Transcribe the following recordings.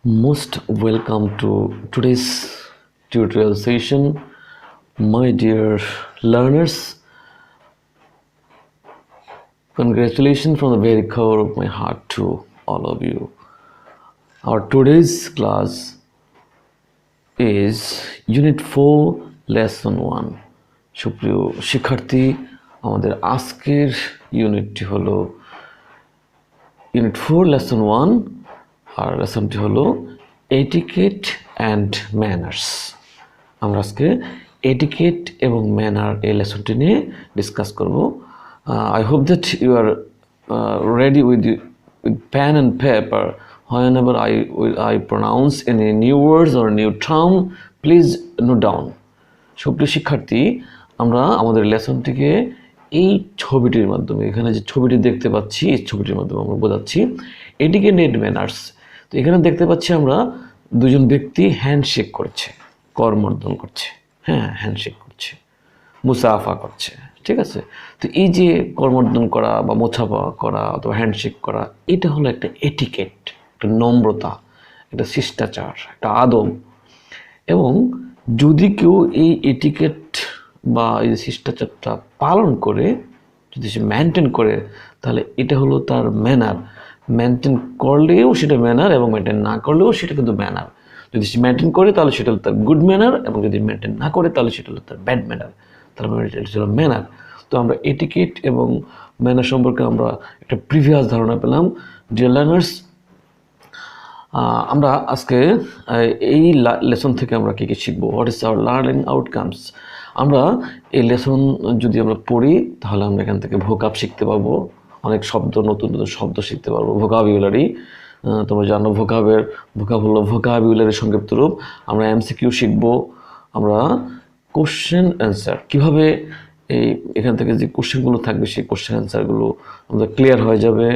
Most welcome to today's tutorial session, my dear learners. Congratulations from the very core of my heart to all of you. Our today's class is Unit 4, Lesson 1. সুপ্রিয় শিক্ষার্থী, আমাদের আজকের ইউনিটটি হলো Unit 4, Lesson 1. আর লেসনটি হলো etiquette and manners. আমরা আজকে etiquette এবং manner এই লেসনটি নিয়ে ডিসকাস করব। I hope that you are ready with pen and paper. Whenever I pronounce any new words or new term, please note down. সুপ্রিয় শিক্ষার্থী, আমরা আমাদের লেসনটিকে এই ছবিটির মাধ্যমে, এখানে যে ছবিটি দেখতে পাচ্ছি এই ছবিটির মাধ্যমে আমরা বোঝাচ্ছি এটিকেট অ্যান্ড ম্যানার্স। তো এখানে দেখতে পাচ্ছি আমরা দুজন ব্যক্তি হ্যান্ডশেক করছে, করমর্দন করছে, হ্যান্ডশেক করছে, মুসাফা করছে, ঠিক আছে। তো এই যে করমর্দন করা বা মুসাফা করা অথবা হ্যান্ডশেক করা, এটা হলো একটা এটিকেট, একটা নম্রতা, একটা শিষ্টাচার, একটা আদব। এবং যদি কেউ এই এটিকেট বা এই শিষ্টাচারটা পালন করে, যদি সে মেনটেন করে, তাহলে এটা হলো তার ম্যানার। মেনটেন করলেও সেটা ম্যানার এবং মেনটেন না করলেও সেটা কিন্তু ম্যানার। যদি সে মেনটেন করে তাহলে সেটা হলো তার গুড ম্যানার, এবং যদি মেনটেন না করে তাহলে সেটা হলো তার ব্যাড ম্যানার। তার মানে এটা হলো ম্যানার। তো আমরা এটিকেট এবং ম্যানার সম্পর্কে আমরা একটা প্রিভিয়াস ধারণা পেলাম। ডিয়ার লার্নার্স, আমরা আজকে এই লেসন থেকে আমরা কী কী শিখবো, what is our learning outcomes. আমরা এই লেসন যদি আমরা পড়ি তাহলে আমরা এখান থেকে ভোকাব শিখতে পারবো, অনেক শব্দ, নতুন নতুন শব্দ শিখতে পারবো, ভোকাবুলারি। তোমরা জানো ভোকাব হলো ভোকাবুলারির সংক্ষিপ্ত রূপ। আমরা এমসিকিউ শিখবো, আমরা কোশ্চেন অ্যান্সার, কীভাবে এখান থেকে যে কোশ্চেনগুলো থাকবে সেই কোশ্চেন অ্যান্সারগুলো আমাদের ক্লিয়ার হয়ে যাবে।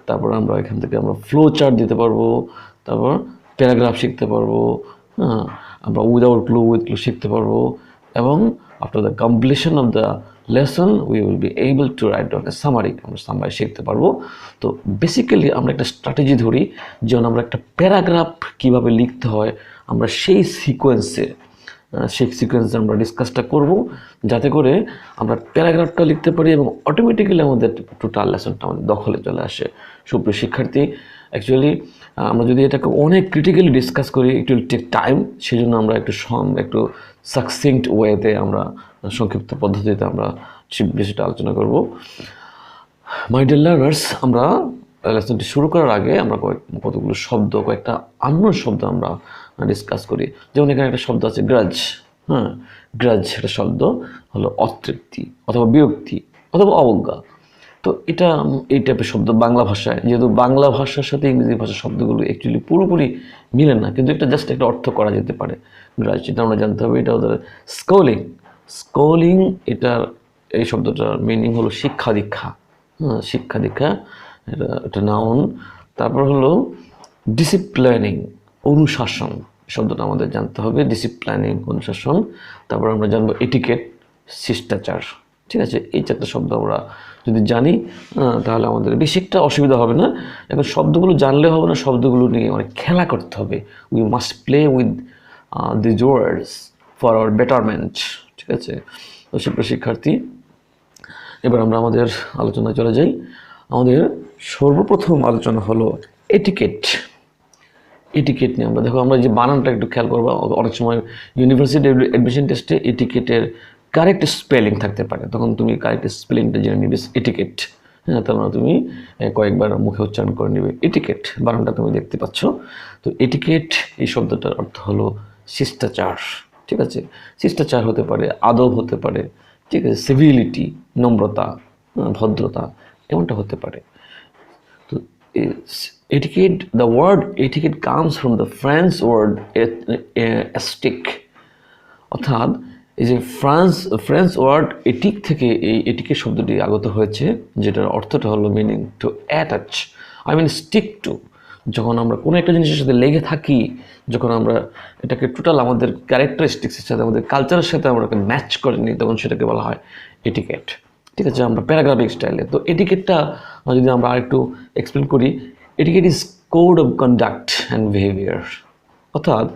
তারপর আমরা এখান থেকে আমরা ফ্লো চার্ট দিতে পারবো, তারপর প্যারাগ্রাফ শিখতে পারবো, আমরা উইদাউট ক্লু উইথ ক্লু শিখতে পারবো। এবং after the completion of the lesson we will be able to write down a summary, আমরা সামারি শিখতে পারবো। তো বেসিক্যালি আমরা একটা স্ট্র্যাটেজি ধরি, যেমন আমরা একটা প্যারাগ্রাফ কীভাবে লিখতে হয় আমরা সেই সিকোয়েন্সে আমরা ডিসকাসটা করব, যাতে করে আমরা প্যারাগ্রাফটা লিখতে পারি এবং অটোমেটিক্যালি আমাদের টোটাল লেসনটা আমাদের দখলে চলে আসে। সুপ্রিয় শিক্ষার্থী, অ্যাকচুয়ালি আমরা যদি এটাকে অনেক ক্রিটিক্যালি ডিসকাস করি, ইট উইল টেক টাইম। সেই জন্য আমরা একটু সাকসিংক্ট ওয়েতে, আমরা সংক্ষিপ্ত পদ্ধতিতে আমরা বিষয়টা আলোচনা করব। মাই ডিয়ার লার্নার্স, আমরা লেসনটি শুরু করার আগে আমরা কতগুলো শব্দ, কয়েকটা আননোন শব্দ আমরা ডিসকাস করি। যেমন এখানে একটা শব্দ আছে গ্রাজ। গ্রাজ একটা শব্দ হলো অতৃপ্তি অথবা বিরক্তি অথবা অবজ্ঞা। তো এটা এই টাইপের শব্দ বাংলা ভাষায়, যেহেতু বাংলা ভাষার সাথে ইংরেজি ভাষার শব্দগুলো অ্যাকচুয়ালি পুরোপুরি মিলে না, কিন্তু এটা জাস্ট একটা অর্থ করা যেতে পারে। গ্রাজ, এটা আমরা জানতে হবে। এটা ওদের স্কোলিং, এই শব্দটার মিনিং হলো শিক্ষা দীক্ষা। শিক্ষা দীক্ষা, এটা নাউন। তারপর হলো ডিসিপ্লিনিং, অনুশাসন, শব্দটা আমাদের জানতে হবে, ডিসিপ্লিনিং, অনুশাসন। তারপর আমরা জানবো এটিকেট, শিষ্টাচার। ঠিক আছে, এই চারটা শব্দ আমরা যদি জানি তাহলে আমাদের বেশি একটা অসুবিধা হবে না। এখন শব্দগুলো জানলে হবে না, শব্দগুলো নিয়ে অনেক খেলা করতে হবে। We must play with these words for our betterment. ঠিক আছে, তো সুপ্রিয় শিক্ষার্থী, এবার আমরা আমাদের আলোচনায় চলে যাই। আমাদের সর্বপ্রথম আলোচনা হলো এটিকেট। এটিকেট নিয়ে আমরা দেখো, আমরা যে বানানটা একটু খেয়াল করবো। অনেক সময় ইউনিভার্সিটি অ্যাডমিশন টেস্টে এটিকেটের কারেক্ট স্পেলিং থাকতে পারে, তখন তুমি কারেক্ট স্পেলিংটা জেনে নিবে, এটিকেট। তার মানে তুমি কয়েকবার মুখে উচ্চারণ করে নিবে। এটিকেট বানানটা তুমি দেখতে পাচ্ছ। তো এটিকেট এই শব্দটার অর্থ হলো শিষ্টাচার। ঠিক আছে, শিষ্টাচার হতে পারে, আদব হতে পারে, ঠিক আছে, সিভিলিটি, নম্রতা, ভদ্রতা, এমনটা হতে পারে। তো etiquette, the word etiquette comes from the French word éthique, অর্থাৎ এই যে ফ্রেঞ্চ ওয়ার্ড এটিক থেকে এই এটিকেট শব্দটি আগত হয়েছে, যেটার অর্থটা হলো meaning to attach, I mean stick to. যখন আমরা কোনো একটা জিনিসের সাথে লেগে থাকি, যখন আমরা এটাকে টোটাল আমাদের ক্যারেক্টারিস্টিক্সের সাথে, আমাদের কালচারের সাথে আমরা ম্যাচ করে নিই, তখন সেটাকে বলা হয় এটিকেট। ঠিক আছে, আমরা প্যারাগ্রাফিক স্টাইলে। তো এটিকেটটা যদি আমরা আরেকটু এক্সপ্লেন করি, etiquette is code of conduct and behaviour. অর্থাৎ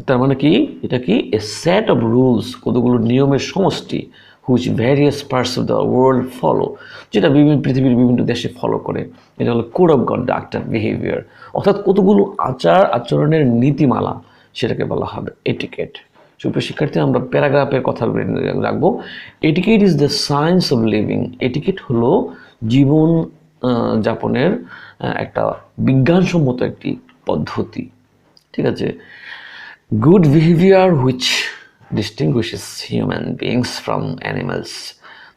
তার মানে কি, এটা কি এ সেট অফ রুলস, কতগুলো নিয়মের সমষ্টি, which various parts of the world follow, যেটা পৃথিবীর বিভিন্ন দেশে ফলো করে। এটা হলো code of conduct and behaviour, অর্থাৎ কতগুলো আচরণের নীতিমালা, সেটাকে বলা হবে এটিকেট। সুপ্রিয় শিক্ষার্থী, আমরা প্যারাগ্রাফের কথা রাখবো। Etiquette is the science of living. Etiquette হলো জীবন যাপনের একটা বিজ্ঞানসম্মত একটি পদ্ধতি। ঠিক আছে। Good behaviour which ডিস্টিংগুইশেস human beings from animals.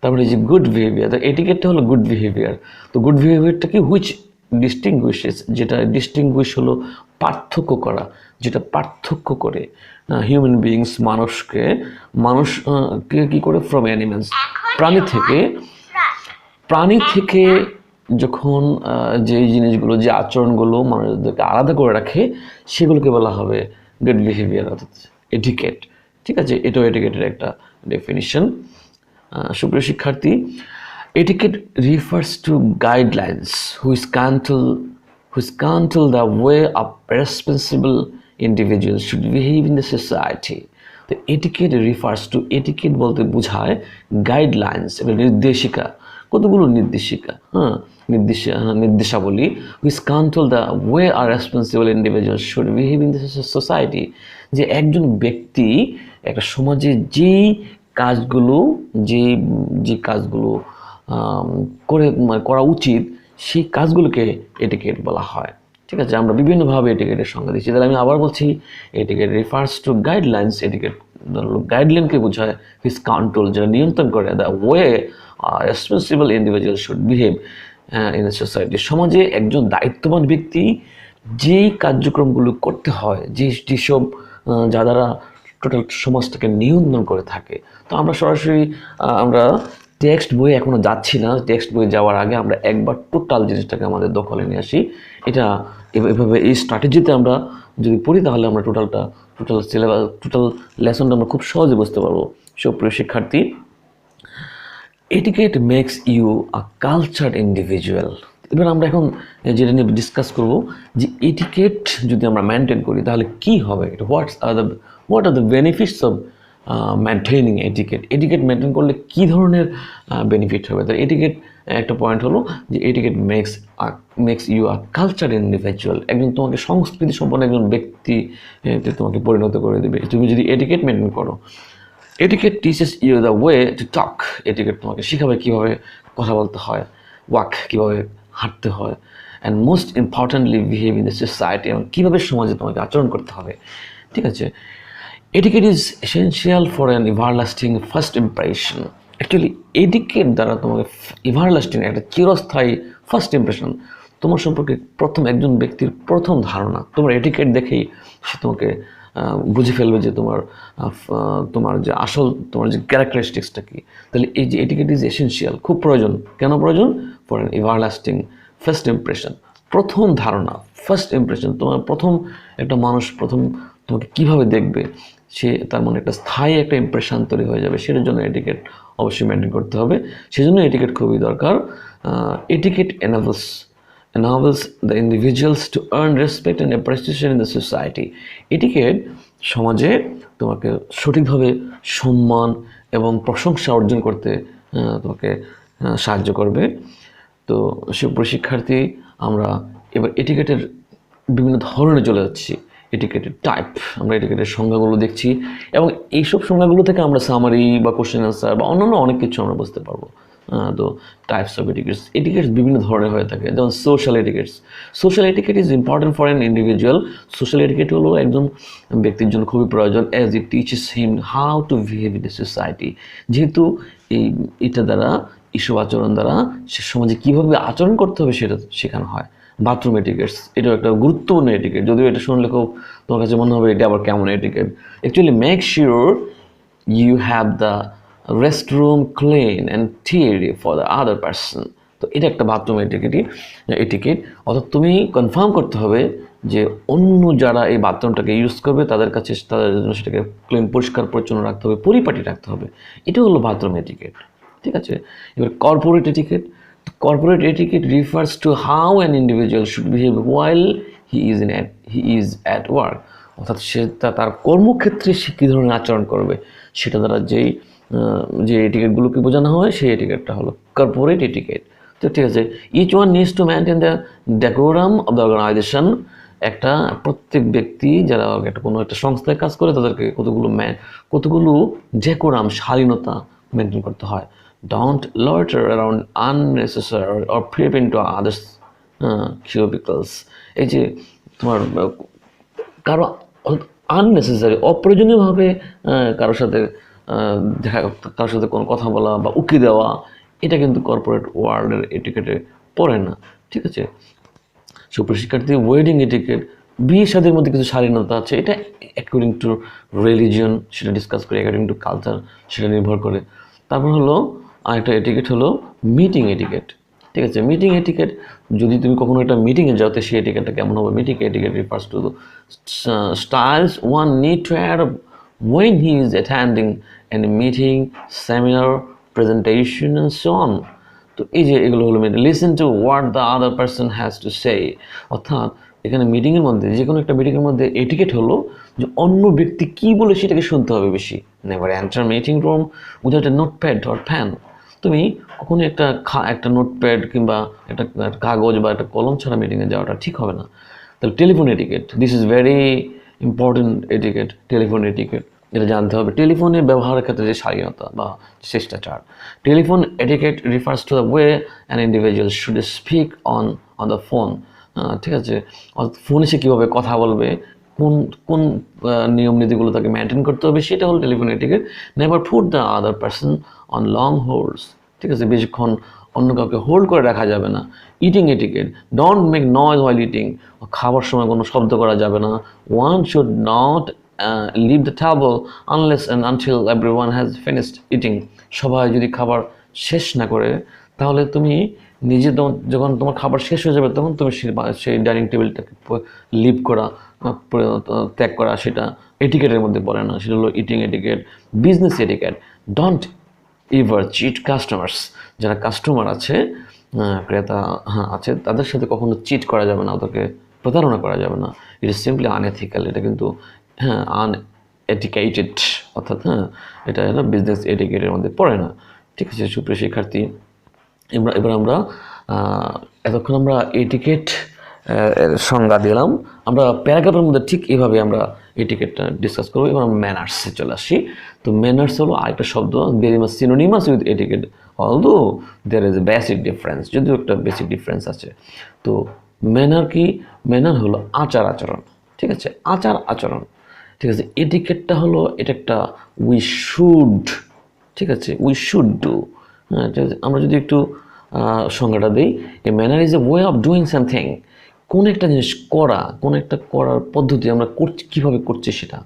তারপরে যে গুড বিহেভিয়ার, তো এটিকেটটা হলো গুড বিহেভিয়ার। তো গুড বিহেভিয়ারটা কি, হুইচ ডিস্টিংগুইশেস, যেটা ডিস্টিংগুইশ হলো পার্থক্য করা, যেটা পার্থক্য করে হিউম্যান বিংস, মানুষকে কী করে, ফ্রম অ্যানিমালস, প্রাণী থেকে যখন যে জিনিসগুলো, যে আচরণগুলো মানুষদেরকে আলাদা করে রাখে, সেগুলোকে বলা হবে গুড বিহেভিয়ার, অর্থাৎ এটিকেট। ঠিক আছে, এটাও এটিকেটের একটা ডেফিনিশন। সুপ্রিয় শিক্ষার্থী, etiquette refers to guidelines which counsel the way a responsible individual should behave in the society. তো এটিকেট রিফার্স টু, এটিকেট বলতে বোঝায় গাইডলাইন্স, নির্দেশিকা, কতগুলো নির্দেশিকা, নির্দেশাবলী, which counsel the way a responsible individual should behave in the society, যে একজন ব্যক্তি একটা সমাজে যেই কাজগুলো করা উচিত, সেই কাজগুলোকে এটিকেট বলা হয়। ঠিক আছে, আমরা বিভিন্নভাবে এটিকেটের সংজ্ঞা দিচ্ছি। তাহলে আমি আবার বলছি, etiquette refers to guidelines, etiquette গাইডলাইনকে বোঝায় হুইচ কন্ট্রোল, যেটা নিয়ন্ত্রণ করে the way responsible individual should behave in a society, সমাজে একজন দায়িত্ববান ব্যক্তি যেই কার্যক্রমগুলো করতে হয়, যেসব যা দ্বারা টোটাল সমাজটাকে নিয়ন্ত্রণ করে থাকে। তো আমরা সরাসরি আমরা টেক্সট বই এখনও যাচ্ছি না, টেক্সট বই যাওয়ার আগে আমরা একবার টোটাল জিনিসটাকে আমাদের দখলে নিয়ে আসি। এটা এভাবে এই স্ট্র্যাটেজিতে আমরা যদি পড়ি, তাহলে আমরা টোটাল সিলেবাস, টোটাল লেসনটা আমরা খুব সহজে বুঝতে পারবো। সুপ্রিয় শিক্ষার্থী, etiquette makes you a cultured individual. এবার আমরা এখন যেটা নিয়ে ডিসকাস করব, যে এটিকেট যদি আমরা মেনটেন করি তাহলে কি হবে, what are the benefits of maintaining etiquette. Etiquette maintain করলে কী ধরনের বেনিফিট হবে। তো এটিকেট একটা পয়েন্ট হলো যে etiquette makes you a culture individual, একজন তোমাকে সংস্কৃতি সম্পন্ন একজন ব্যক্তিতে তোমাকে পরিণত করে দেবে তুমি যদি এটিকেট মেনটেন করো। Etiquette teaches you the way to talk, etiquette তোমাকে শেখাবে কীভাবে কথা বলতে হয়, ওয়াক কীভাবে হাঁটতে হয়, and most importantly behave in the society, এবং কীভাবে সমাজে তোমাকে আচরণ করতে হবে। ঠিক আছে, etiquette is essential for an everlasting first impression. Actually etiquette দ্বারা তোমাকে এভারলাস্টিং, একটা চিরস্থায়ী ফার্স্ট ইমপ্রেশন, তোমার সম্পর্কে একজন ব্যক্তির প্রথম ধারণা, তোমার এটিকেট দেখেই সে তোমাকে বুঝে ফেলবে যে তোমার যে তোমার যে ক্যারেক্টারিস্টিক্সটা কী। তাহলে এই যে এটিকেট ইজ এসেনশিয়াল, খুব প্রয়োজন। কেন প্রয়োজন? For an everlasting first impression, প্রথম ধারণা, ফার্স্ট ইমপ্রেশন। তোমার একটা মানুষ তোমাকে কীভাবে দেখবে, সে তার মনে একটা স্থায়ী একটা ইমপ্রেশন তৈরি হয়ে যাবে। সেটার জন্য এটিকেট অবশ্যই মেনটেন করতে হবে। সেজন্য এটিকেট খুবই দরকার। Etiquette enables the individuals to earn respect and appreciation in the society. Etiquette সমাজে তোমাকে সঠিকভাবে সম্মান এবং প্রশংসা অর্জন করতে তোমাকে সাহায্য করবে। তো সুপ্রিয় শিক্ষার্থী, আমরা এবার এটিকেটের বিভিন্ন ধরনে চলে যাচ্ছি। এটিকেটের টাইপ, আমরা এটিকেটের সংজ্ঞাগুলো দেখছি, এবং এইসব সংজ্ঞাগুলো থেকে আমরা সামারি বা কোশ্চেন অ্যান্সার বা অন্যান্য অনেক কিছু আমরা বুঝতে পারবো। তো টাইপস অফ এটিকেটস বিভিন্ন ধরনের হয়ে থাকে। যেমন social etiquette is important for an individual. Social etiquette হলো একজন ব্যক্তির জন্য খুবই প্রয়োজন, as it teaches him how to behave in the society. যেহেতু এটা দ্বারা, এইসব আচরণ দ্বারা সে সমাজে কীভাবে আচরণ করতে হবে সেটা শেখানো হয়। বাথরুম এটিকেটস, এটাও একটা গুরুত্বপূর্ণ এটিকেট, যদিও এটা শুনলে খুব তোমার কাছে মনে হবে এটা আবার কেমন etiquette. Actually make sure you have the restroom clean and tidy for the other person. তো এটা একটা বাথরুম এটিকেট, অর্থাৎ তুমি কনফার্ম করতে হবে যে অন্য যারা এই বাথরুমটাকে ইউজ করবে তাদের জন্য সেটাকে ক্লিন, পরিষ্কার পরিচ্ছন্ন রাখতে হবে, পরিপাটি রাখতে হবে। এটা হলো বাথরুম এটিকেট। ঠিক আছে, এবার corporate etiquette refers to how an individual should behave while he is at work, অর্থাৎ সে তার কর্মক্ষেত্রে সে কী ধরনের আচরণ করবে সেটা দ্বারা যে এটিকেটগুলোকে বোঝানো হয় সেই এটিকেটটা হলো কর্পোরেট এটিকেট। তো ঠিক আছে, each one needs to maintain the decorum of the organisation. একটা প্রত্যেক ব্যক্তি যারা কোনো একটা সংস্থায় কাজ করে তাদেরকে কতগুলো ডেকোরাম, শালীনতা মেনটেন করতে হয়। Don't loiter around unnecessary or creep into others' cubicles. এই যে তোমার কারো আননেসেসারি, অপ্রয়োজনীয়ভাবে কারোর সাথে কারোর সাথে কোনো কথা বলা বা উকি দেওয়া, এটা কিন্তু কর্পোরেট ওয়ার্ল্ডের এটিকেটে পড়ে না। ঠিক আছে, সুপ্রিয় শিক্ষার্থী, ওয়েডিং এটিকেট, বিয়ে শাদীর মধ্যে কিছু শালীনতা আছে, এটা অ্যাকর্ডিং টু রিলিজিয়ন সেটা ডিসকাস করে, অ্যাকর্ডিং টু কালচার সেটা নির্ভর করে। তারপর হলো আরেকটা এটিকেট হলো মিটিং এটিকেট। ঠিক আছে, মিটিং এটিকেট, যদি তুমি কখনো একটা মিটিংয়ে যাও তো সেই এটিকেটটা কেমন হবে? Meeting etiquette refers to the styles one need to add when he is attending any meeting, seminar, presentation and so on. তো এই যে এগুলো হলো listen to what the other person has to say. অর্থাৎ এখানে মিটিংয়ের মধ্যে, যে কোনো একটা মিটিংয়ের মধ্যে এটিকেট হলো যে অন্য ব্যক্তি কী বলে সেটাকে শুনতে হবে বেশি। Never enter meeting room without a notepad or pen. তুমি কখনোই একটা নোটপ্যাড কিংবা একটা কাগজ বা একটা কলম ছাড়া মিটিংয়ে যাওয়াটা ঠিক হবে না। তাহলে telephone etiquette, this is very important etiquette, telephone etiquette, এটা জানতে হবে। টেলিফোনের ব্যবহারের ক্ষেত্রে যে শালীনতা বা শিষ্টাচার। Telephone etiquette refers to the way an individual should speak on the phone. ঠিক আছে, ফোনে সে কীভাবে কথা বলবে, কোন নিয়ম নীতিগুলো তাকে মেনটেন করতে হবে, সেটা হলো telephone etiquette. Never put the other person on long holds. ঠিক আছে, বেশিক্ষণ অন্য কাউকে হোল্ড করে রাখা যাবে না। Eating etiquette, don't make noise while eating. খাবার সময় কোনো শব্দ করা যাবে না। One should not leave the table unless and until everyone has finished eating. সবাই যদি খাবার শেষ না করে, তাহলে তুমি নিজে যখন তোমার খাবার শেষ হয়ে যাবে তখন তুমি সেই ডাইনিং টেবিলটাকে লিভ করা, ত্যাগ করা, সেটা এটিকেটের মধ্যে পড়ে না। সেটা হলো eating etiquette. Business etiquette, don't ever cheat customers. যারা কাস্টমার আছে, ক্রেতা আছে, তাদের সাথে কখনো চিট করা যাবে না, ওদেরকে প্রতারণা করা যাবে না। It is simply unethical. এটা কিন্তু আনএটিকেটেড, অর্থাৎ এটা হলো বিজনেস এটিকেটের মধ্যে পড়ে না। ঠিক আছে সুপ্রিয় শিক্ষার্থী, এবার আমরা এতক্ষণ আমরা এটিকেট সংজ্ঞা দিলাম। আমরা প্যারাগ্রাফের মধ্যে ঠিক এইভাবে আমরা এটিকেটটা ডিসকাস করবো। এবার আমরা ম্যানার্সে চলে আসি। তো ম্যানার্স হলো আরেকটা শব্দ, very much synonymous with etiquette, although there is a basic difference, যদিও একটা বেসিক ডিফারেন্স আছে। তো ম্যানার কি? ম্যানার হলো আচার আচরণ। ঠিক আছে, আচার আচরণ। ঠিক আছে, এটিকেটটা হলো এটা একটা উই শুড, ঠিক আছে, উই শুড ডু। হ্যাঁ, আমরা যদি একটু সংজ্ঞাটা দিই, এ manner is a way of doing something. কোন একটা জিনিস করা, কোন একটা করার পদ্ধতি আমরা করছি, কীভাবে করছি সেটা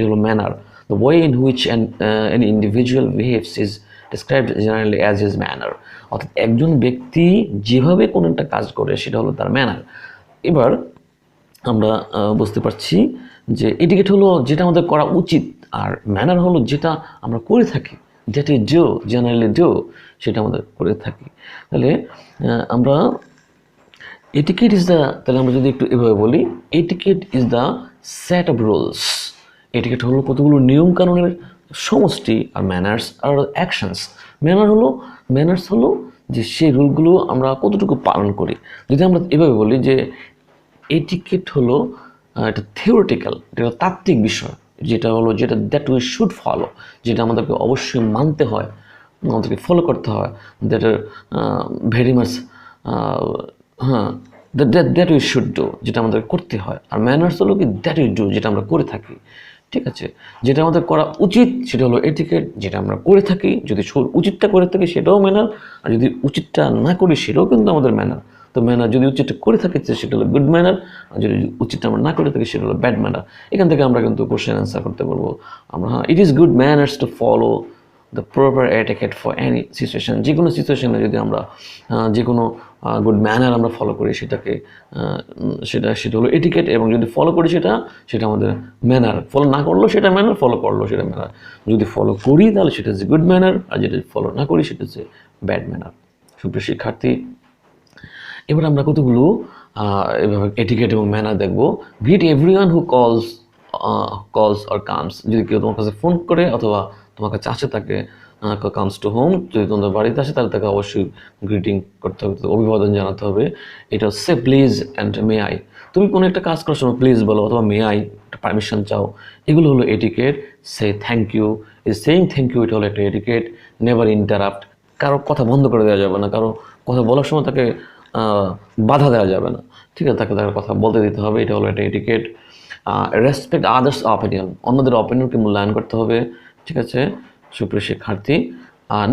হলো manner. The way in which an individual behaves is described generally as his manner. অর্থাৎ একজন ব্যক্তি যেভাবে কোনো একটা কাজ করে সেটা হলো তার ম্যানার। এবার আমরা বুঝতে পারছি যে এটিকেট হলো যেটা আমাদের করা উচিত, আর ম্যানার হলো যেটা আমরা করে থাকি, that is do, generally do, সেটা আমাদের করে থাকি। তাহলে আমরা এটিকেট ইজ দ্য, তাহলে আমরা যদি একটু এভাবে বলি, etiquette is the set of rules. Etiquette হলো কতগুলো নিয়মকানুনের সমষ্টি, আর ম্যানার্স আর অ্যাকশনস। ম্যানার্স হলো যে সেই রুলগুলো আমরা কতটুকু পালন করি। যদি আমরা এভাবে বলি যে এটিকেট হলো এটা থিওরিটিক্যাল, এটা তাত্ত্বিক বিষয়, যেটা দ্যাট উই শুড ফলো, যেটা আমাদেরকে অবশ্যই মানতে হয়, আমাদেরকে ফলো করতে হয়, that are very much that we should do, যেটা আমাদের করতে হয়। আর ম্যানার্স হলো কি দ্যাট উই ডু, যেটা আমরা করে থাকি। ঠিক আছে, যেটা আমাদের করা উচিত সেটা হলো এটিকেট, যেটা আমরা করে থাকি, যদি উচিতটা করে থাকি সেটাও ম্যানার, আর যদি উচিতটা না করি সেটাও কিন্তু আমাদের ম্যানার। তো ম্যানার যদি উচিতটা করে থাকি সেটা হলো গুড ম্যানার, আর যদি উচিতটা আমরা না করে থাকি সেটা হলো ব্যাড ম্যানার। এখান থেকে আমরা কিন্তু কোশ্চেন অ্যান্সার করতে পারবো আমরা। It is good manners to follow the proper etiquette for any situation. যে কোনো সিচুয়েশনে যদি আমরা যে কোনো গুড ম্যানার আমরা ফলো করি, সেটা হলো এটিকেট, এবং যদি ফলো করি সেটা আমাদের ম্যানার। ফলো না করলেও সেটা ম্যানার, ফলো করলেও সেটা ম্যানার। যদি ফলো করি তাহলে সেটা হচ্ছে গুড ম্যানার, আর যেটা ফলো না করি সেটা হচ্ছে ব্যাড ম্যানার। সুপ্রিয় শিক্ষার্থী, এবার আমরা কতগুলো এভাবে এটিকেট এবং ম্যানার দেখবো। গ্রিট এভরিওয়ান হু কলস অর কামস, যদি কেউ তোমার কাছে ফোন করে অথবা তোমার কাছে আসে তাকে কামস টু হোম, যদি তোমাদের বাড়িতে আসে তাহলে তাকে অবশ্যই গ্রিটিং করতে হবে, অভিবাদন জানাতে হবে। এটা হচ্ছে প্লিজ অ্যান্ড মে আই। তুমি কোনো একটা কাজ করার সময় প্লিজ বলো অথবা মে আই একটা পারমিশন চাও, এগুলো হলো এটিকেট। সে থ্যাংক ইউ, এই সেইং থ্যাংক ইউ এটা হলো একটা এটিকেট। নেভার ইন্টারাপ্ট, কারো কথা বন্ধ করে দেওয়া যাবে না, কারো কথা বলার সময় তাকে বাধা দেওয়া যাবে না, ঠিক আছে, তাকে তার কথা বলতে দিতে হবে, এটা হলো একটা এটিকেট। রেসপেক্ট আদার্স অপিনিয়ন, অন্যদের অপিনিয়নকে মূল্যায়ন করতে হবে, ঠিক আছে সুপ্রিয় শিক্ষার্থী।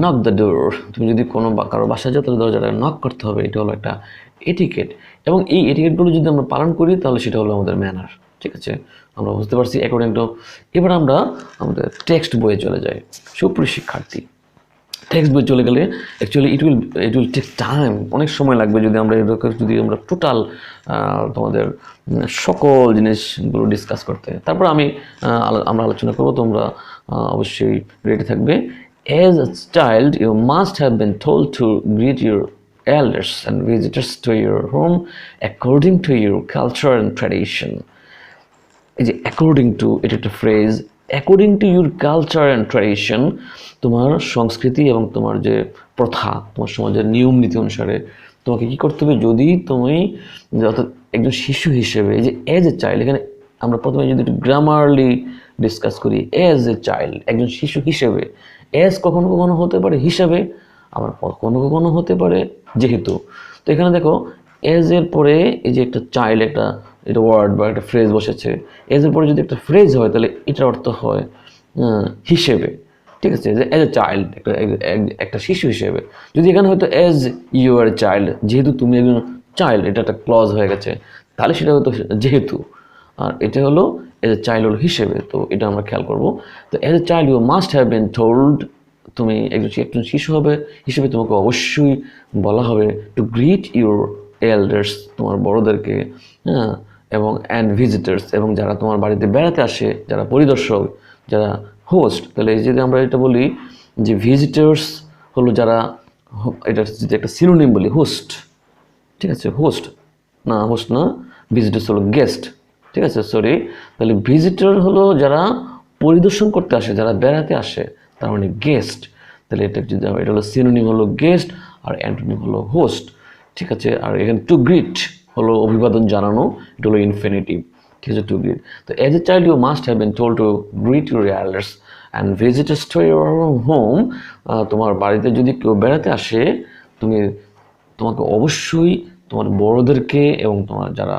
নক দ্য ডোর, তুমি যদি কোনো কারো বাসায় যাও তাহলে দরজাটা নক করতে হবে, এটা হলো একটা এটিকেট। এবং এই এটিকেটগুলো যদি আমরা পালন করি তাহলে সেটা হলো আমাদের ম্যানার, ঠিক আছে, আমরা বুঝতে পারছি অ্যাকর্ডিং টু। এবার আমরা আমাদের টেক্সট বইয়ে চলে যাই। সুপ্রিয় শিক্ষার্থী, টেক্সট বই চলে গেলে actually it will take time, অনেক সময় লাগবে যদি আমরা টোটাল তোমাদের সকল জিনিসগুলো ডিসকাস করতে। তারপর আমরা আলোচনা করবো, তোমরা অবশ্যই রেডি থাকবে। As a child you must have been told to greet your elders and visitors to your home according to your culture and tradition. এই যে অ্যাকর্ডিং টু, এটা একটা phrase. According to your culture and tradition, তোমার সংস্কৃতি এবং তোমার যে প্রথা, তোমার সমাজের নিয়ম নীতি অনুসারে তোমাকে কী করতে হবে, যদি তুমি অর্থাৎ একজন শিশু হিসেবে, এই যে অ্যাজ এ চাইল্ড, এখানে আমরা প্রথমে যদি একটু গ্রামারলি ডিসকাস করি, অ্যাজ এ চাইল্ড একজন শিশু হিসেবে, অ্যাজ কখনো কখনো হতে পারে হিসাবে, আবার কখনো কখনো হতে পারে যেহেতু। তো এখানে দেখো এজ এর পরে এই যে একটা চাইল্ড, এটা ওয়ার্ড বা একটা ফ্রেজ বসেছে, এজ এর পরে যদি একটা ফ্রেজ হয় তাহলে এটার অর্থ হয় হিসেবে, ঠিক আছে, যে এজ এ চাইল্ড একটা শিশু হিসেবে। যদি এখানে হয়তো এজ ইউ আর চাইল্ড, যেহেতু তুমি একজন চাইল্ড, এটা একটা ক্লজ হয়ে গেছে, তাহলে সেটা হয়তো যেহেতু, আর এটা হলো এজ এ চাইল্ড হলো হিসেবে। তো এটা আমরা খেয়াল করবো। তো as a child you must have been told, তুমি একজন শিশু হবে হিসেবে তোমাকে অবশ্যই বলা হবে টু গ্রিট ইউর এল্ডার্স, তোমার বড়োদেরকে, হ্যাঁ, এবং অ্যান্ড ভিজিটার্স, এবং যারা তোমার বাড়িতে বেড়াতে আসে, যারা পরিদর্শক, যারা হোস্ট। তাহলে যদি আমরা এটা বলি যে ভিজিটার্স হলো যারা, এটা যদি একটা সিনোনিম বলি হোস্ট, ঠিক আছে, হোস্ট না, ভিজিটার্স হলো গেস্ট, ঠিক আছে, সরি। তাহলে ভিজিটর হলো যারা পরিদর্শন করতে আসে, যারা বেড়াতে আসে, তার মানে গেস্ট। তাহলে এটা যদি এটা হলো সিনোনিম হলো গেস্ট, আর অ্যান্টোনিম হলো হোস্ট, ঠিক আছে। আর এখানে টু গ্রিট হলো অভিবাদন জানানো, এটা হলো ইনফিনিটিভ, ঠিক আছে, টু গ্রিট। তো as a child you must have been told to greet your elders and visitors to your home. তোমার বাড়িতে যদি কেউ বেড়াতে আসে, তোমাকে অবশ্যই তোমার বড়োদেরকে এবং তোমার যারা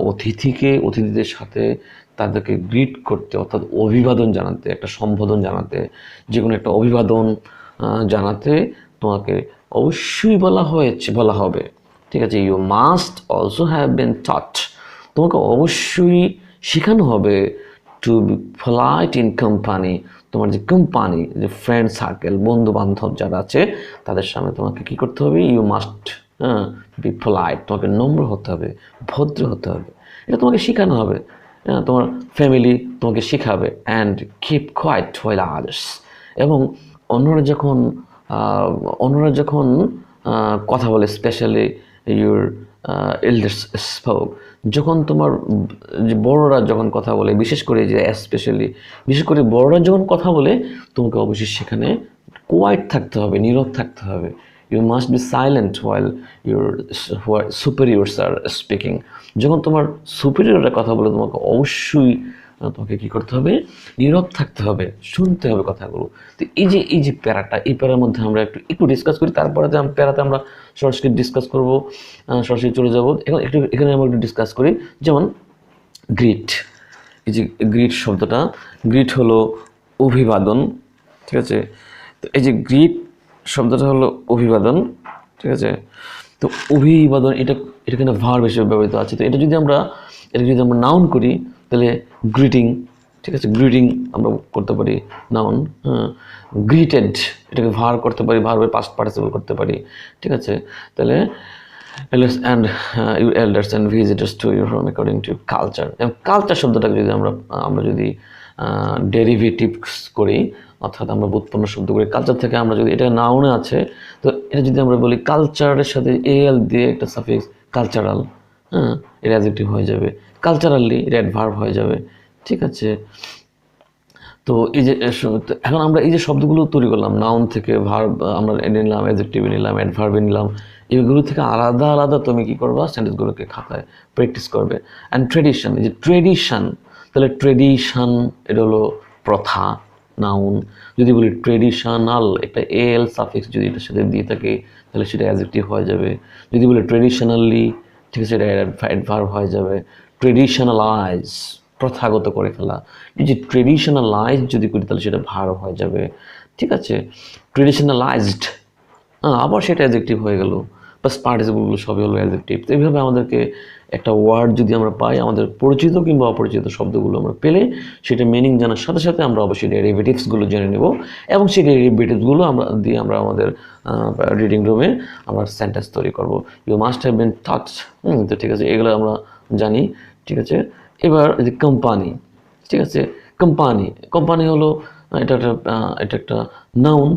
অতিথিদের সাথে তাদেরকে গ্রিট করতে, অর্থাৎ অভিবাদন জানাতে, একটা সম্বোধন জানাতে, যে কোনো একটা অভিবাদন জানাতে তোমাকে অবশ্যই বলা হবে, ঠিক আছে। You must also have been taught, তোমাকে অবশ্যই শেখানো হবে to be polite in company, তোমার যে কোম্পানি, যে ফ্রেন্ড সার্কেল, বন্ধু বান্ধব যারা আছে তাদের সামনে তোমাকে কী করতে হবে, ইউ মাস্ট বি পোলাইট, তোমাকে নম্র হতে হবে, ভদ্র হতে হবে, এটা তোমাকে শেখানো হবে। তোমার ফ্যামিলি তোমাকে শেখাবে। And keep quiet while others, এবং অন্যরা যখন কথা বলে, স্পেশালি ইউর এল্ডার্স স্পোক, যখন তোমার বড়রা যখন কথা বলে, বিশেষ করে বড়রা যখন কথা বলে, তোমাকে অবশ্যই সেখানে কোয়াইট থাকতে হবে, নীরব থাকতে হবে। You must be silent while your superiors are speaking, যখন তোমার সুপিরিয়ররা কথা বলে তোমাকে অবশ্যই তোমাকে কী করতে হবে, নীরব থাকতে হবে, শুনতে হবে কথাগুলো। তো এই যে প্যারাটা, এই প্যারার মধ্যে আমরা একটু ডিসকাস করি, তারপরে প্যারাতে আমরা সরাসরি ডিসকাস করবো, সরাসরি চলে যাবো। এখানে আমরা একটু ডিসকাস করি। যেমন গ্রিট, এই যে গ্রিট শব্দটা, গ্রিট হলো অভিবাদন, ঠিক আছে। তো এই যে গ্রিট শব্দটা হলো অভিবাদন, ঠিক আছে। তো অভিবাদন এটা কিন্তু ভার্ব হিসেবে ব্যবহৃত আছে। তো এটা যদি আমরা নাউন করি তাহলে গ্রিটিং, ঠিক আছে, গ্রিটিং আমরা করতে পারি নাউন। গ্রিটেড এটাকে ভার্ব করতে পারি, ভার্বের পাস্ট পার্টিসিপল করতে পারি, ঠিক আছে। তাহলে and your elders and visitors to your home according to culture. এবং কালচার শব্দটাকে যদি আমরা যদি ডেরিভেটিভস করি, অর্থাৎ আমরা ব্যুৎপন্ন শব্দ করি কালচার থেকে, আমরা যদি এটা নাউনে আছে, তো এটা যদি আমরা বলি কালচারের সাথে এল দিয়ে একটা সাফিক্স কালচারাল, হ্যাঁ, এটা অ্যাডজেক্টিভ হয়ে যাবে। কালচারালি এটা অ্যাডভার্ব হয়ে যাবে, ঠিক আছে। তো এই যে তো এখন আমরা এই যে শব্দগুলো তৈরি করলাম, নাউন থেকে ভার্ব আমরা নিলাম, অ্যাডজেক্টিভে নিলাম, অ্যাডভার্বে নিলাম, এগুলো থেকে আলাদা আলাদা তুমি কী করবা, সেন্টেন্সগুলোকে খাতায় প্র্যাকটিস করবে। অ্যান্ড ট্রেডিশন, এই যে ট্রেডিশন, তাহলে ট্রেডিশন এটা হলো প্রথা, নাউন। যদি বলি ট্রেডিশনাল, একটা এল সাফিক্স যদি এটার সাথে দিয়ে থাকে তাহলে সেটা অ্যাডজেক্টিভ হয়ে যাবে। যদি বলি ট্রেডিশনালি, ঠিক আছে, এটা অ্যাডভার্ব হয়ে যাবে। ট্রেডিশনালাইজ, প্রথাগত করে ফেলা, এই যে ট্রেডিশনালাইজ যদি করি তাহলে সেটা ভার্ব হয়ে যাবে, ঠিক আছে। ট্রেডিশনালাইজড, আবার সেটা অ্যাডজেক্টিভ হয়ে গেল, প্লাস পার্টিসিপলগুলো সবই হলো অ্যাডজেক্টিভ। তো এইভাবে আমাদেরকে একটা ওয়ার্ড যদি আমরা পাই, আমাদের পরিচিত কিংবা অপরিচিত শব্দগুলো আমরা পেলে সেটা মিনিং জানার সাথে সাথে আমরা অবশ্যই ডেরিভেটিভসগুলো জেনে নেব, এবং সেই ডেরিভেটিভসগুলো আমরা দিয়ে আমরা আমাদের রিডিং রুমে আমরা সেন্টেন্স তৈরি করব। You must have been touched, তো ঠিক আছে, এগুলো আমরা জানি, ঠিক আছে। এবার এই যে কোম্পানি, ঠিক আছে, কোম্পানি হলো এটা একটা নাউন।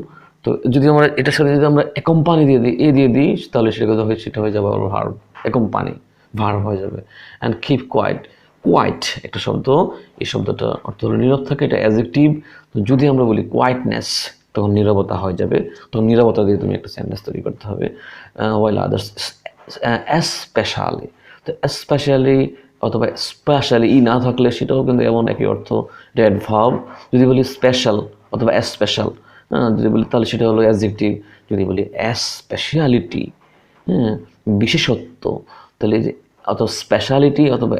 তো যদি আমরা এটার সাথে যদি আমরা কোম্পানি দিয়ে দিই তাহলে সেটা হয়ে যাবে ভার্ব, কোম্পানি ভার্ব হয়ে যাবে। অ্যান্ড কিপ কোয়াইট একটা শব্দ, এই শব্দটা অর্থ হলো নীরব থাকে, এটা অ্যাডজেক্টিভ। তো যদি আমরা বলি কোয়াইটনেস তখন নীরবতা হয়ে যাবে, তখন নীরবতা দিয়ে তুমি একটা সেন্টেন্স তৈরি করতে হবে। ওয়াইল আদার্স স্পেশালি, তো স্পেশালি অথবা স্পেশালি ই না থাকলে সেটাও কিন্তু এমন একই অর্থ, এটা অ্যাডভার্ব। যদি বলি স্পেশাল অথবা স্পেশাল, যদি বলি তাহলে সেটা হলো অ্যাডজেক্টিভ। যদি বলি স্পেশালিটি, হ্যাঁ, বিশেষত্ব, তাহলে এই যে অথবা স্পেশালিটি অথবা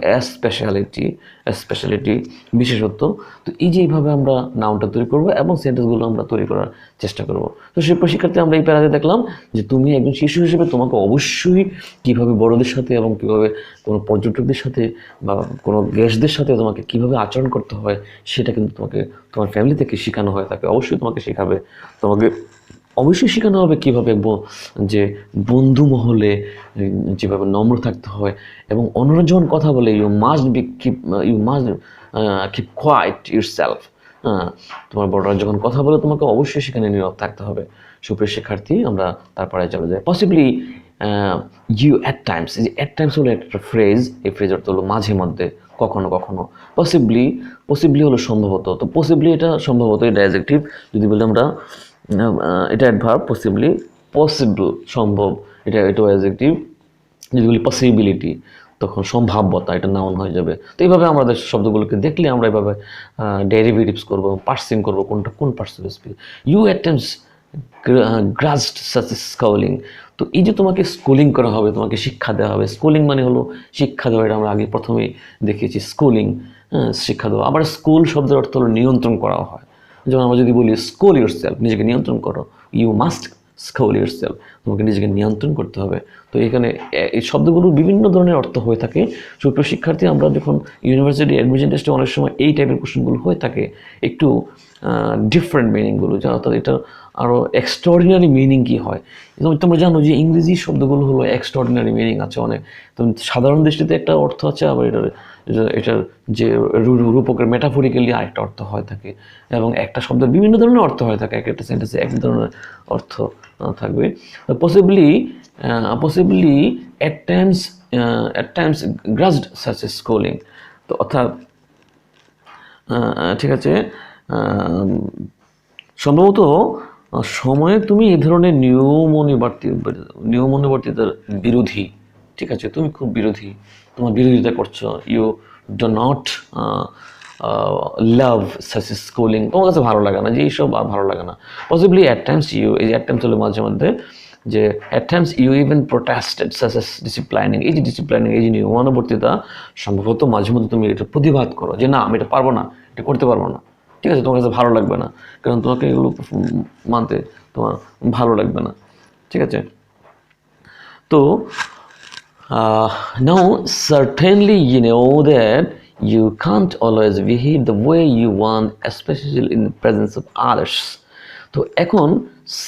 স্পেশালিটি বিশেষত্ব। তো এই যে এইভাবে আমরা নাউনটা তৈরি করবো এবং সেন্টেন্সগুলো আমরা তৈরি করার চেষ্টা করব। তো সেই শিক্ষার্থী আমরা এই প্যারাতে দেখলাম যে তুমি একজন শিশু হিসেবে তোমাকে অবশ্যই কীভাবে বড়দের সাথে এবং কীভাবে কোনো পর্যটকদের সাথে বা কোনো গেস্টদের সাথে তোমাকে কীভাবে আচরণ করতে হয় সেটা কিন্তু তোমাকে তোমার ফ্যামিলি থেকে শেখানো হয়ে থাকে, অবশ্যই তোমাকে শেখাবে। তোমাকে অবশ্যই শেখানো হবে কীভাবে যে বন্ধু মহলে যেভাবে নম্র থাকতে হয় এবং অন্যরা যখন কথা বলে you must keep quiet yourself. তোমার বড়রা যখন কথা বলে তোমাকে অবশ্যই সেখানে নীরব থাকতে হবে। সুপ্রিয় শিক্ষার্থী, আমরা তারপরে চলে যাই। পসিবলি ইউ অ্যাট টাইমস, এই যে অ্যাট টাইমস হলো একটা ফ্রেজ, এই ফ্রেজ অর্থ হলো মাঝে মধ্যে, কখনো কখনো। পসিবলি হলো সম্ভবত, তো পসিবলি এটা সম্ভবত এটা অ্যাডজেক্টিভ। যদি বলি আমরা এটা অ্যাডভার্ব, পসিবল সম্ভব, এটাও অ্যাডজেক্টিভ। যদি বলি পসিবিলিটি তখন সম্ভাব্যতা, এটা নাউন হয়ে যাবে। তো এইভাবে আমাদের শব্দগুলোকে দেখলে আমরা এভাবে ডেরিভেটিভস করবো, পার্সিং করবো, কোনটা কোন parsable speech. You at times grossed such schooling, তো এই যে তোমাকে স্কুলিং করা হবে, তোমাকে শিক্ষা দেওয়া হবে। স্কুলিং মানে হলো শিক্ষা দেওয়া, এটা আমরা আগে প্রথমেই দেখিয়েছি, স্কুলিং, শিক্ষা দেওয়া। আবার স্কুল শব্দের অর্থ হলো নিয়ন্ত্রণ করা হয়। যেমন আমরা যদি বলি স্কুল ইউরসেলফ, নিজেকে নিয়ন্ত্রণ করো, ইউ মাস্ট স্কুল ইউরসেলফ, তোমাকে নিজেকে নিয়ন্ত্রণ করতে হবে। তো এখানে এই শব্দগুলোর বিভিন্ন ধরনের অর্থ হয়ে থাকে। ছোট শিক্ষার্থী, আমরা যখন ইউনিভার্সিটি অ্যাডমিশন টেস্টে অনেক সময় এই টাইপের কোশ্চেনগুলো হয়ে থাকে, একটু ডিফারেন্ট মিনিংগুলো, অর্থাৎ এটা আরও এক্সট্রাঅর্ডিনারি মিনিং কী হয়। তোমরা জানো যে ইংরেজি শব্দগুলো হলো এক্সট্রাঅর্ডিনারি মিনিং আছে অনেক। তো সাধারণ দৃষ্টিতে একটা অর্থ আছে, আবার এটার যে রূপকের মেটাফরিক্যালি আরেকটা অর্থ হয়ে থাকে, এবং একটা শব্দের বিভিন্ন ধরনের অর্থ হয়ে থাকে, একটা সেন্টেন্সে এক ধরনের অর্থ থাকবে। Possibly at times grossed such a schooling, তো অর্থাৎ ঠিক আছে, সম্ভবত সময়ে তুমি এই ধরনের নিয়মানুবর্তিতার বিরোধী, ঠিক আছে, তুমি খুব বিরোধী, তোমার বিরোধিতা করছো। You do not love such schooling, তোমার কাছে ভালো লাগে না, যে এইসব আর ভালো লাগে না। পসিবলি অ্যাট টাইমস ইউ, এই যে অ্যাট টাইমস হলো মাঝে মধ্যে, যে at times you even protested such as disciplining, এই যে ডিসিপ্লাইনিং, এই যে নিয়মানুবর্তিতা, সম্ভবত মাঝে মধ্যে তুমি এটা প্রতিবাদ করো যে না আমি এটা পারবো না, এটা করতে পারবো না, ঠিক আছে, তোমার কাছে ভালো লাগবে না, কারণ তোমাকে এগুলো মানতে তোমার ভালো লাগবে না, ঠিক আছে। তো now certainly you know that you can't always behave the way you want, especially in the presence of others. তো এখন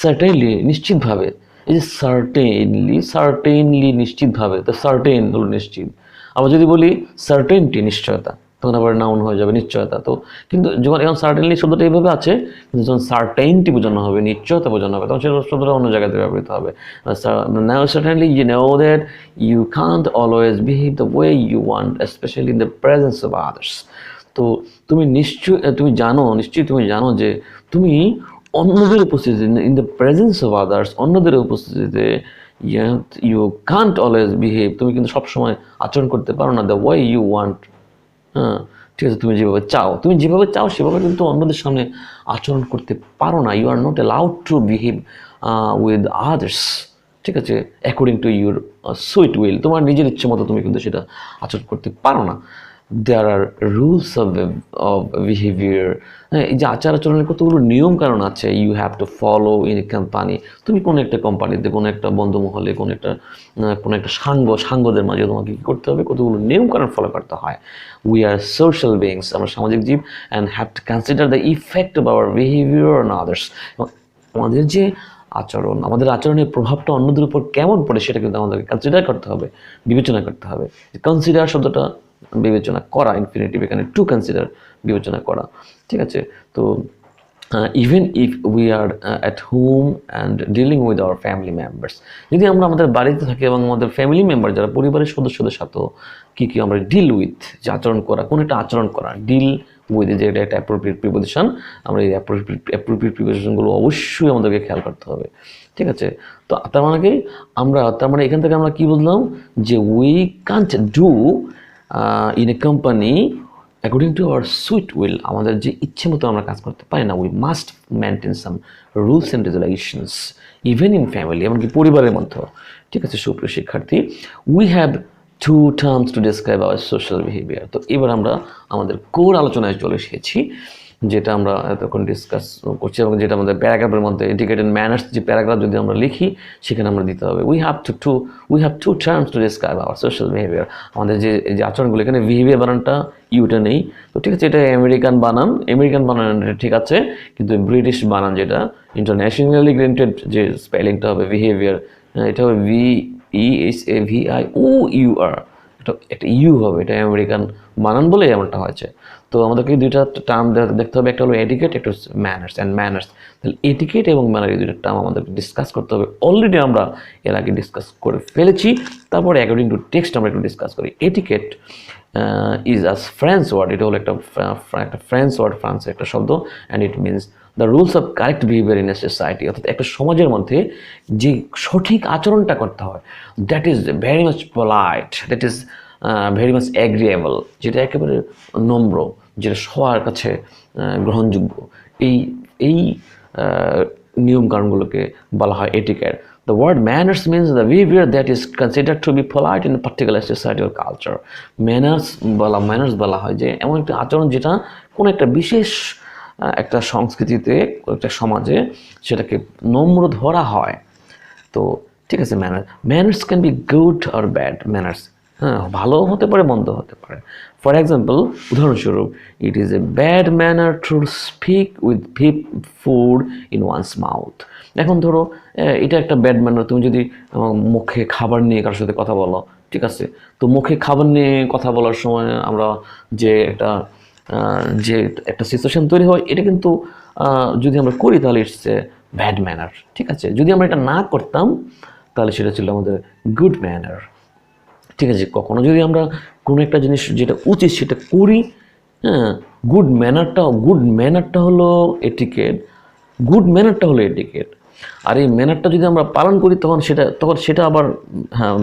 সার্টেনলি নিশ্চিতভাবে, এই যে সার্টেনলি নিশ্চিতভাবে, তো সার্টেন হলো নিশ্চিত। আবার যদি বলি সার্টেনটি নিশ্চয়তা, তখন আবার নাউন হয়ে যাবে নিশ্চয়তা। তো কিন্তু যখন এখন সার্টেনলি শব্দটা এইভাবে আছে, কিন্তু যখন সার্টেনটি বোঝানো হবে, নিশ্চয়তা বোঝানো হবে, তখন সেটা শব্দটা অন্য জায়গাতে ব্যবহৃত হবে। Now certainly you know that you can't always behave the way you want, especially in the presence of others. তো নিশ্চয়ই তুমি জানো যে তুমি অন্যদের উপস্থিতিতে, in the presence of others, অন্যদের উপস্থিতিতে ইউ কান্ট অলওয়েজ বিহেভ, তুমি কিন্তু সবসময় আচরণ করতে পারো না দ্য ওয়ে ইউ ওয়ান্ট। হ্যাঁ, ঠিক আছে, তুমি যেভাবে চাও সেভাবে কিন্তু অন্যদের সামনে আচরণ করতে পারো না। You are not allowed to behave with others, ঠিক আছে, according to your sweet will. তোমার নিজের ইচ্ছে মতো তুমি কিন্তু সেটা আচরণ করতে পারো না। There are rules of behaviour. হ্যাঁ, এই যে আচার আচরণের কতগুলো নিয়ম কারণ আছে, you have to follow in a company. তুমি কোনো একটা কোম্পানিতে, কোনো একটা বন্ধুমহলে, কোনো একটা সাঙ্গদের মাঝে তোমাকে কী করতে হবে, কতগুলো নিয়ম কারণ ফলো করতে হয়। উই আর সোশ্যাল বিংস, আমরা সামাজিক জীব, and have to consider the effect of our behaviour on others. আমাদের যে আচরণ, আমাদের আচরণের প্রভাবটা অন্যদের উপর কেমন পড়ে সেটা কিন্তু আমাদেরকে কনসিডার করতে হবে, বিবেচনা করতে হবে। কনসিডার শব্দটা বিবেচনা করা, ইনফিনিটিভ, এখানে টু কনসিডার, বিবেচনা করা, ঠিক আছে। তো even if we are at home and dealing with our family members, যদি আমরা আমাদের বাড়িতে থাকি এবং আমাদের ফ্যামিলি মেম্বার যারা পরিবারের সদস্যদের সাথেও কী আমরা ডিল উইথ, যে আচরণ করা, কোনো একটা আচরণ করা, ডিল উইথ, যে এটা একটা অ্যাপ্রোপ্রিয়েট প্রিপোজিশন, আমরা এই অ্যাপ্রোপ্রিয়েট প্রিপোজিশনগুলো অবশ্যই আমাদেরকে খেয়াল করতে হবে, ঠিক আছে। তো তার মানে এখান থেকে আমরা কী বুঝলাম, যে we can't do in a company according to our sweet will, আমাদের যে ইচ্ছে মতো আমরা কাজ করতে পারি না। We must maintain some rules and regulations even in family, এমনকি পরিবারের মধ্যেও, ঠিক আছে। সুপ্রিয় শিক্ষার্থী, we have two terms to describe hour social behaviour. তো এবার আমরা আমাদের কোর আলোচনায় চলে এসেছি, যেটা আমরা এতক্ষণ ডিসকাস করছি এবং যেটা আমাদের প্যারাগ্রাফের মধ্যে এডুকেটেড ম্যানার্স যে প্যারাগ্রাফ যদি আমরা লিখি সেখানে আমরা দিতে হবে we have two terms to describe hour social behaviour. আমাদের যে আচরণগুলো, এখানে বিহেভিয়ার বানানটা ইউটা নেই, তো ঠিক আছে, এটা আমেরিকান বানান ঠিক আছে, কিন্তু ব্রিটিশ বানান যেটা ইন্টারন্যাশনালি গ্রেন্টেড যে স্পেলিংটা হবে বিহেভিয়ার, এটা হবে VEHAVIOUR, এটা একটা ইউ হবে, এটা আমেরিকান বানান বলে এমনটা হয়েছে। তো আমাদেরকে দুইটা টার্ম দেখতে হবে, একটা হলো এটিকেট, একটা হচ্ছে ম্যানার্স অ্যান্ড ম্যানার্স। তাহলে এটিকেট এবং ম্যানার, এই দুটো টার্ম আমাদেরকে ডিসকাস করতে হবে। অলরেডি আমরা এর আগে ডিসকাস করে ফেলেছি, তারপরে অ্যাকর্ডিং টু টেক্সট আমরা একটু ডিসকাস করি। Etiquette is a French word, এটা হলো একটা ফ্রেঞ্চ ওয়ার্ড, ফ্রান্সের একটা শব্দ, and it means the rules of correct behaviour in a society, অর্থাৎ একটা সমাজের মধ্যে যে সঠিক আচরণটা করতে হয়, that is very much polite, that is very much agreeable, যেটা একেবারে নম্র, যেটা সবার কাছে গ্রহণযোগ্য, এই নিয়মকানুনগুলোকে বলা হয় etiquette. The word manners means the behavior that is considered to be polite in a particular society or culture. Manners বলা হয় যে এমন একটা আচরণ যেটা কোনো একটা বিশেষ একটা সংস্কৃতিতে, একটা সমাজে সেটাকে নম্র ধরা হয়। তো ঠিক আছে, manners can be good or bad. Manners, হ্যাঁ, ভালো হতে পারে, মন্দ হতে পারে। ফর এক্সাম্পল, উদাহরণস্বরূপ, it is a bad manner to speak with food in one's mouth. এখন ধরো এটা একটা ব্যাড ম্যানার, তুমি যদি মুখে খাবার নিয়ে কারোর সাথে কথা বলো, ঠিক আছে, তো মুখে খাবার নিয়ে কথা বলার সময় আমরা যে একটা সিচুয়েশন তৈরি হয়, এটা কিন্তু যদি আমরা করি তাহলে ইটস এ ব্যাড ম্যানার, ঠিক আছে। যদি আমরা এটা না করতাম তাহলে সেটা ছিল আমাদের গুড ম্যানার, ঠিক আছে। কখনো যদি আমরা কোনো একটা জিনিস যেটা উচিত সেটা করি, হ্যাঁ, গুড ম্যানারটা হলো এটিকেট, আর এই ম্যানারটা যদি আমরা পালন করি তখন সেটা আবার হ্যাঁ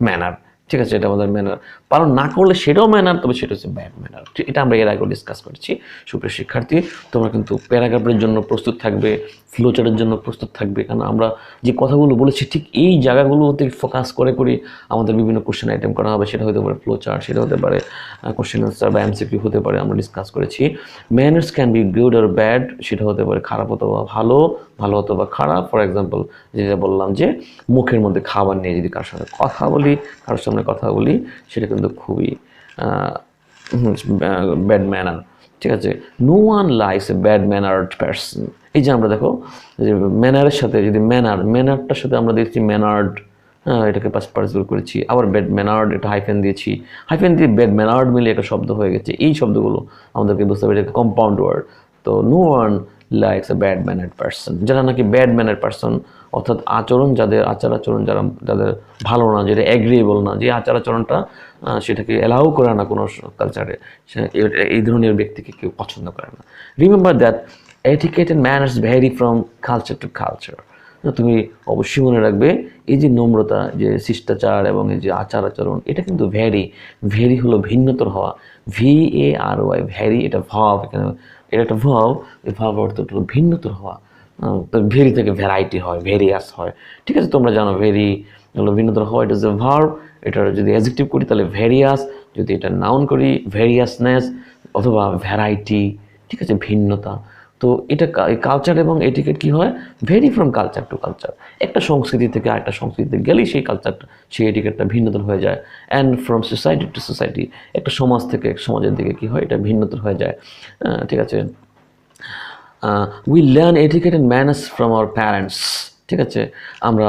ম্যানার, ঠিক আছে, এটা আমাদের ম্যানার। পালন না করলে সেটাও ম্যানার, তবে সেটা হচ্ছে ব্যাড ম্যানার। এটা আমরা এর আগেও ডিসকাস করেছি। সুপ্রিয় শিক্ষার্থী, তোমরা কিন্তু প্যারাগ্রাফের জন্য প্রস্তুত থাকবে, ফ্লোচার্টের জন্য প্রস্তুত থাকবে, কারণ আমরা যে কথাগুলো বলেছি ঠিক এই জায়গাগুলোতে ফোকাস করে আমাদের বিভিন্ন কোশ্চেন আইটেম করা হবে। সেটা হতে পারে ফ্লোচার্ট, সেটা হতে পারে কোশ্চেন আনসার বা MCQ হতে পারে, আমরা ডিসকাস করেছি। Manners can be good or bad, সেটা হতে পারে খারাপ অথবা ভালো অথবা খারাপ। ফর এক্সাম্পল, যেটা বললাম যে মুখের মধ্যে খাবার নিয়ে যদি কারোর সাথে কারোর সামনে কথা বলি, সেটা কিন্তু খুবই ব্যাড ম্যানার, ঠিক আছে। No one likes a bad mannered person. এই যে আমরা দেখো যে ম্যানারের সাথে যদি ম্যানারটার সাথে আমরা দেখছি ম্যানার্ড, এটাকে পাস্ট পার্টিসিপল করেছি, আবার ব্যাড ম্যানার্ড এটা হাইফেন দিয়েছি, হাইফেন দিয়ে ব্যাড ম্যানার্ড মিলে একটা শব্দ হয়ে গেছে। এই শব্দগুলো আমাদেরকে বুঝতে হবে এটা কম্পাউন্ড ওয়ার্ড। তো no one likes a bad mannered person, যারা নাকি ব্যাড ম্যানার্ড পার্সন অর্থাৎ আচরণ যাদের আচার আচরণ যাদের ভালো না, যেটা অ্যাগ্রিয়েবল না, যে আচার আচরণটা সেটাকে অ্যালাউ করে না কোনো কালচারে, এই ধরনের ব্যক্তিকে কেউ পছন্দ করে না। Remember that etiquette and manners vary from culture to culture. তুমি অবশ্যই মনে রাখবে এই যে নম্রতা, যে শিষ্টাচার এবং এই যে আচার আচরণ, এটা কিন্তু ভেরি হলো ভিন্নতর হওয়া, VARY ভ্যারি, এটা ভাব, এখানে এটা একটা ভাব, এই ভাব অর্থ হলো ভিন্নতর হওয়া। তো ভেরি থেকে ভ্যারাইটি হয়, ভেরিয়াস হয়, ঠিক আছে, তোমরা জানো ভেরি হলো ভিন্নতর হওয়া, এটা যে ভার্ব, এটার যদি অ্যাডজেক্টিভ করি তাহলে ভ্যারিয়াস, যদি এটা নাউন করি ভ্যারিয়াসনেস অথবা ভ্যারাইটি, ঠিক আছে, ভিন্নতা। তো এটা কালচার এবং এটিকেট কী হয়, very from culture to culture, একটা সংস্কৃতি থেকে আরেকটা সংস্কৃতিতে গেলেই সেই কালচারটা, সেই এটিকেটটা ভিন্নতর হয়ে যায়। And from society two society, একটা সমাজ থেকে সমাজের দিকে কী হয়, এটা ভিন্নতর হয়ে যায়, ঠিক আছে। We learn etiquette and manners from our parents, ঠিক আছে, আমরা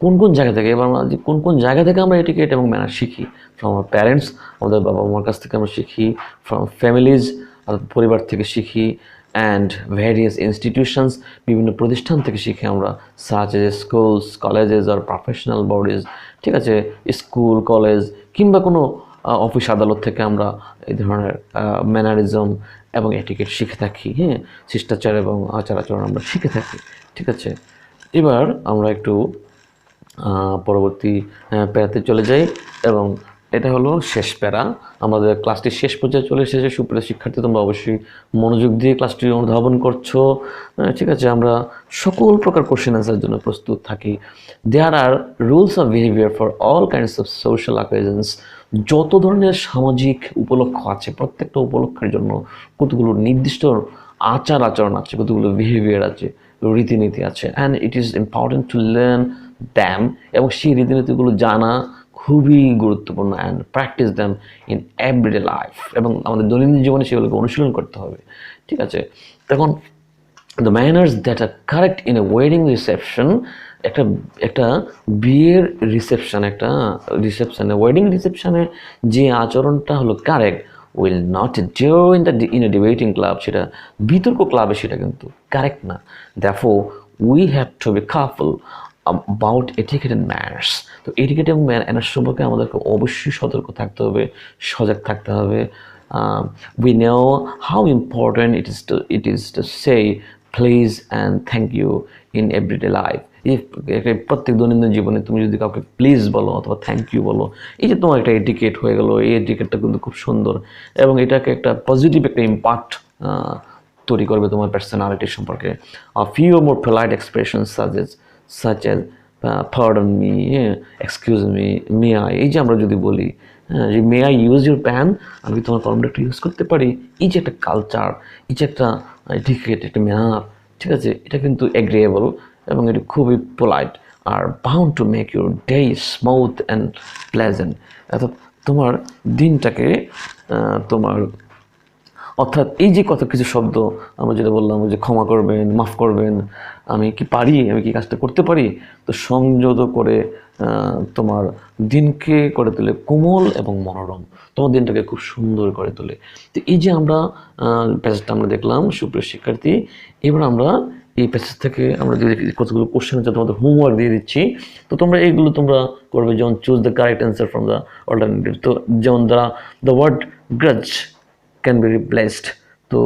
কোন জায়গা থেকে, এবার আমরা কোন জায়গা থেকে আমরা এটিকেট এবং ম্যানার শিখি, ফ্রম আওয়ার প্যারেন্টস, আমাদের বাবা মার কাছ থেকে আমরা শিখি, ফ্রম ফ্যামিলিজ, পরিবার থেকে শিখি, অ্যান্ড ভ্যারিয়াস ইনস্টিটিউশনস, বিভিন্ন প্রতিষ্ঠান থেকে শিখি আমরা, সাচ এজ স্কুলস, কলেজেস আর প্রফেশনাল বডিজ, ঠিক আছে, স্কুল কলেজ কিংবা কোনো অফিস আদালত থেকে আমরা এই ধরনের ম্যানারিজম এবং এটিকেট শিখে থাকি, হ্যাঁ, শিষ্টাচার এবং আচার আচরণ আমরা শিখে থাকি, ঠিক আছে। এবার আমরা একটু পরবর্তী প্যারাতে চলে যাই, এবং এটা হলো শেষ প্যারা, আমাদের ক্লাসটি শেষ পর্যায়ে চলে এসেছে। সুপ্রিয় শিক্ষার্থী, তোমরা অবশ্যই মনোযোগ দিয়ে ক্লাসটি অনুধাবন করছো, ঠিক আছে। আমরা সকল প্রকার কোশ্চেন আনসারের জন্য প্রস্তুত থাকি। There are rules of behaviour for all kinds of social occasions, যত ধরনের সামাজিক উপলক্ষ আছে প্রত্যেকটা উপলক্ষের জন্য কতগুলো নির্দিষ্ট আচার আচরণ আছে, কতগুলো বিহেভিয়ার আছে, রীতিনীতি আছে, and it is important to learn them, এবং সেই রীতিনীতিগুলো জানা খুবই গুরুত্বপূর্ণ, and practise them in everyday life, এবং আমাদের দৈনন্দিন জীবনে সেগুলোকে অনুশীলন করতে হবে, ঠিক আছে। তখন the manners that are correct in a wedding reception, একটা বিয়ের রিসেপশনে ওয়েডিং রিসেপশনে যে আচরণটা হলো correct, will not do in a debating club, সেটা বিতর্ক ক্লাবে সেটা কিন্তু কারেক্ট না। Therefore we have to be careful about etiquette and manners. তো এটিকেট এবং ম্যানার্স সম্পর্কে আমাদেরকে অবশ্যই সতর্ক থাকতে হবে, সজাগ থাকতে হবে। We know how important it is to say please and thank you in everyday life. প্রত্যেক দৈনন্দিন জীবনে তুমি যদি কাউকে প্লিজ বলো অথবা থ্যাংক ইউ বলো, এই যে তোমার একটা এটিকেট হয়ে গেলো, এই এটিকেটটা কিন্তু খুব সুন্দর, এবং এটাকে একটা পজিটিভ একটা ইম্প্যাক্ট তৈরি করবে তোমার পার্সোনালিটি সম্পর্কে। Few more polite expressions such as pardon me, excuse me, may I, এই যে আমরা যদি বলি যে may I use your pan, আমি তোমার কলমটা একটু ইউজ করতে পারি, এই যে একটা কালচার, এই যে একটা এটিকেট, একটা ম্যানার, ঠিক আছে, এটা কিন্তু এগ্রিয়েবল এবং এটা খুবই polite are bound to make your day smooth and pleasant, অর্থাৎ তোমার দিনটাকে তোমার, অর্থাৎ এই যে কত কিছু শব্দ আমরা যেটা বললাম যে ক্ষমা করবেন, মাফ করবেন, আমি কি পারি, আমি কি কাজটা করতে পারি, তো সংযত করে তোমার দিনকে করে তোলে কোমল এবং মনোরম, তোমার দিনটাকে খুব সুন্দর করে তোলে। তো এই যে আমরা প্যাসেজটা আমরা দেখলাম সুপ্রিয় শিক্ষার্থী, এবার আমরা এই প্যাসেজ থেকে আমরা যদি কতগুলো কোশ্চেন আছে তোমাদের হোমওয়ার্ক দিয়ে দিচ্ছি, তো তোমরা এইগুলো তোমরা করবে, যেমন choose the correct answer from the alternative. তো যেমন the word grudge can be replaced, তো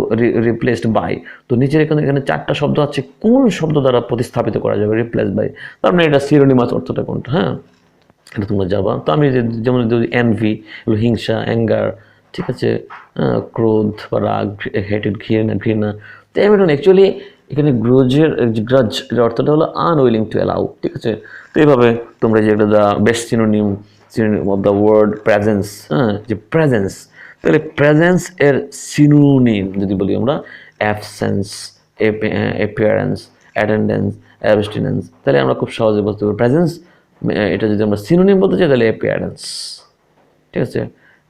রিপ্লেসড বাই, তো নিচের এখানে চারটা শব্দ আছে, কোন শব্দ দ্বারা প্রতিস্থাপিত করা যাবে, রিপ্লেস বাই, তার মানে এটা সিনোনিমাস অর্থটা কোনটা, হ্যাঁ, এটা তোমরা যাবা। তো আমি যেমন যদি এনভি হলো হিংসা, অ্যাঙ্গার, ঠিক আছে, ক্রোধ বা রাগ, হেটেড ঘৃণা, তো এমন অ্যাকচুয়ালি এখানে গ্রাজ এর অর্থটা হলো আনউইলিং টু অ্যালাউ, ঠিক আছে। তো এইভাবে তোমরা যে the best synonym of the word presence, হ্যাঁ, যে প্রেজেন্স, তাহলে প্রেজেন্স এর সিনোনিম যদি বলি আমরা অ্যাবসেন্স, অ্যাপিয়ারেন্স, অ্যাটেন্ডেন্স, অ্যাবস্টিনেন্স, তাহলে আমরা খুব সহজে বুঝতে পারি প্রেজেন্স, এটা যদি আমরা সিনোনিম বলতে চাই তাহলে অ্যাপিয়ারেন্স, ঠিক আছে,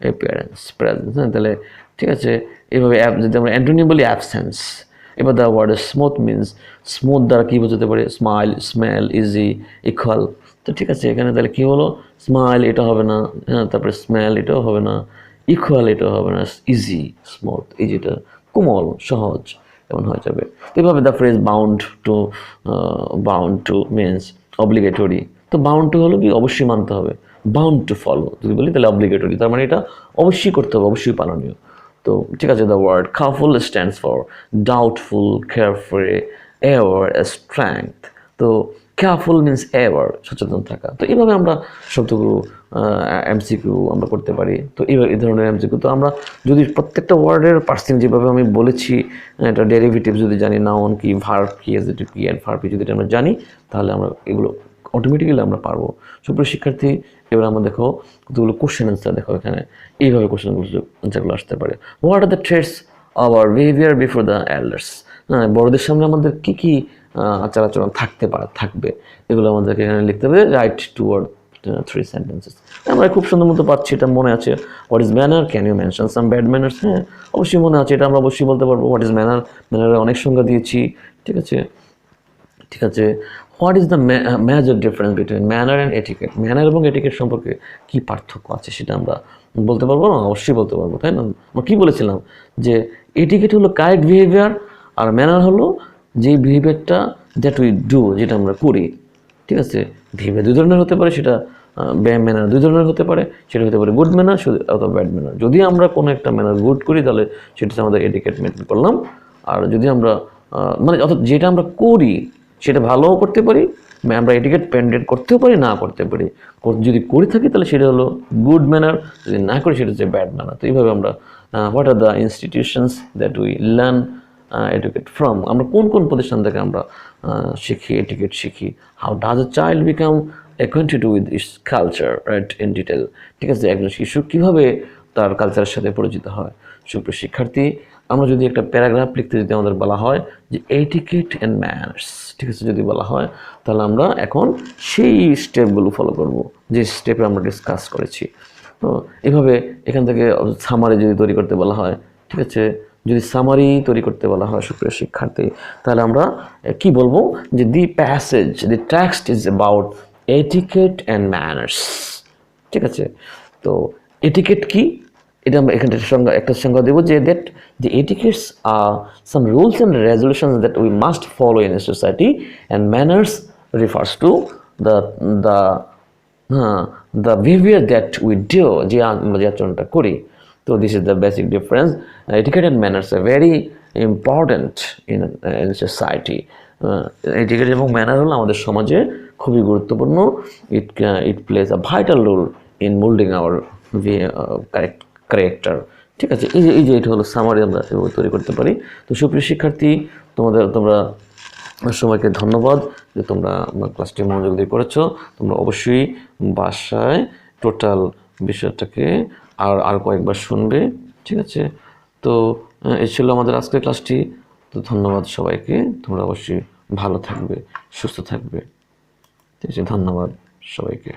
অ্যাপিয়ারেন্স, প্রেজেন্স, হ্যাঁ, তাহলে ঠিক আছে। এইভাবে যদি আমরা অ্যান্টোনিম বলি অ্যাবসেন্স। এবার the word smooth means, smooth দ্বারা কী বোঝাতে পারে, স্মাইল, স্মেল, ইজি, ইকুয়াল, তো ঠিক আছে, এখানে তাহলে কী হলো, স্মাইল এটা হবে না, হ্যাঁ, তারপরে স্মেল এটাও হবে না, ইকুয়াল এটাও হবে না, ইজি স্মুথ, ইজিটা কোমল সহজ এমন হয়ে যাবে। তো এইভাবে the phrase bound to means obligatory. তো বাউন্ড টু হলো কি অবশ্যই মানতে হবে, বাউন্ড টু ফলো যদি বলি তাহলে অব্লিগেটরি, তার মানে এটা অবশ্যই করতে হবে, অবশ্যই পালনীয়। তো ঠিক আছে, the word careful stands for doubtful, carefree, ever, strength. তো কেয়ারফুল মিনস এভার, সচেতন থাকা। তো এইভাবে আমরা শব্দগুলো এমসিকিউ আমরা করতে পারি। তো এই ধরনের এমসিকিউ তো আমরা যদি প্রত্যেকটা ওয়ার্ডের পার্সেন্ট যেভাবে আমি বলেছি, এটা ডেরিভেটিভ যদি জানি, নাউন কি, ভার্ব কি, অ্যাডজেক্টিভ কি, অ্যাডভার্ব কি, যদি আমরা জানি তাহলে আমরা এগুলো অটোমেটিক্যালি আমরা পারবো। সুপ্রিয় শিক্ষার্থী, এবার আমরা দেখো কতগুলো কোশ্চেন অ্যান্সার দেখো এখানে, এইভাবে কোশ্চেনগুলো অ্যান্সারগুলো আসতে পারে। What are the traits our behaviour before the elders. হ্যাঁ, বড়দের সামনে আমাদের কী কী আচার আচরণ থাকবে, এগুলো আমাদেরকে এখানে লিখতে হবে। Write toward 3 sentences. আমরা খুব সুন্দর মতো পাচ্ছি, এটা মনে আছে। What is manner, can you mention some bad manners? হ্যাঁ, অবশ্যই মনে আছে, এটা আমরা অবশ্যই বলতে পারবো। হোয়াট ইজ ম্যানার, ম্যানারের অনেক সংজ্ঞা দিয়েছি। ঠিক আছে, ঠিক আছে। What is the major difference between manner and etiquette? Manner এবং এটিকেট সম্পর্কে কী পার্থক্য আছে সেটা আমরা বলতে পারবো না? অবশ্যই বলতে পারবো, তাই না? আমরা কী বলেছিলাম যে এটিকেট হলো কারেক্ট বিহেভিয়ার, আর ম্যানার হলো যেই বিহেভিয়ারটা দ্যাট উই ডু, যেটা আমরা করি। ঠিক আছে, বিহেভিয়ার দুই ধরনের হতে পারে, সেটা ম্যানার দুই ধরনের হতে পারে, সেটা হতে পারে গুড ম্যানার অথবা ব্যাড ম্যানার। যদি আমরা কোনো একটা ম্যানার গুড করি তাহলে সেটা আমাদের এটিকেট মেনটেন করলাম। আর যদি আমরা মানে অর্থাৎ যেটা আমরা করি সেটা ভালোও করতে পারি, আমরা এটিকেট পেন্টেড করতেও পারি, না করতে পারি। যদি করে থাকি তাহলে সেটা হলো গুড ম্যানার, যদি না করি সেটা হচ্ছে ব্যাড ম্যানার। তো এইভাবে আমরা what are the institutions that we learn educate from, আমরা কোন কোন প্রতিষ্ঠান থেকে আমরা শিখি, এটিকেট শিখি। How does a child become acquainted with its culture right in detail. ঠিক আছে, একজন শিশু কীভাবে তার কালচারের সাথে পরিচিত হয়। সুপ্রিয় শিক্ষার্থী, আমরা যদি একটা প্যারাগ্রাফ লিখতে যদি আমাদের বলা হয় যে এটিকেট অ্যান্ড ম্যানার্স, ঠিক আছে, যদি বলা হয় তাহলে আমরা এখন সেই স্টেপগুলো ফলো করব যে স্টেপে আমরা ডিসকাস করেছি। তো এভাবে এখান থেকে সামারি যদি তৈরি করতে বলা হয়, ঠিক আছে, যদি সামারি তৈরি করতে বলা হয় সুপ্রিয় শিক্ষার্থী, তাহলে আমরা কি বলবো যে the passage, the text is about etiquette and manners. ঠিক আছে, তো এটিকেট কি, এটা আমরা এখানে একটা সংজ্ঞা দেবো যে that the etiquettes are some rules and resolutions that we must follow in a society, and manners refers to the the the behaviour that we do, যে আমরা যে আচরণটা করি। তো this is the basic difference. Etiquette and manners are very important in society. Etiquette এবং manner হলো আমাদের সমাজে খুবই গুরুত্বপূর্ণ। It plays a vital role in moulding our character. ঠিক আছে, এই যে এটা হলো সামারি, আমরা তৈরি করতে পারি। তো সুপ্রিয় শিক্ষার্থী, তোমরা সবাইকে ধন্যবাদ যে তোমরা ক্লাসটি মনোযোগ দিয়ে করেছো। তোমরা অবশ্যই বাসায় টোটাল বিষয়টাকে আর কয়েকবার শুনবে। ঠিক আছে, তো এই ছিল আমাদের আজকের ক্লাসটি। তো ধন্যবাদ সবাইকে, তোমরা অবশ্যই ভালো থাকবে, সুস্থ থাকবে। ঠিক আছে, ধন্যবাদ সবাইকে।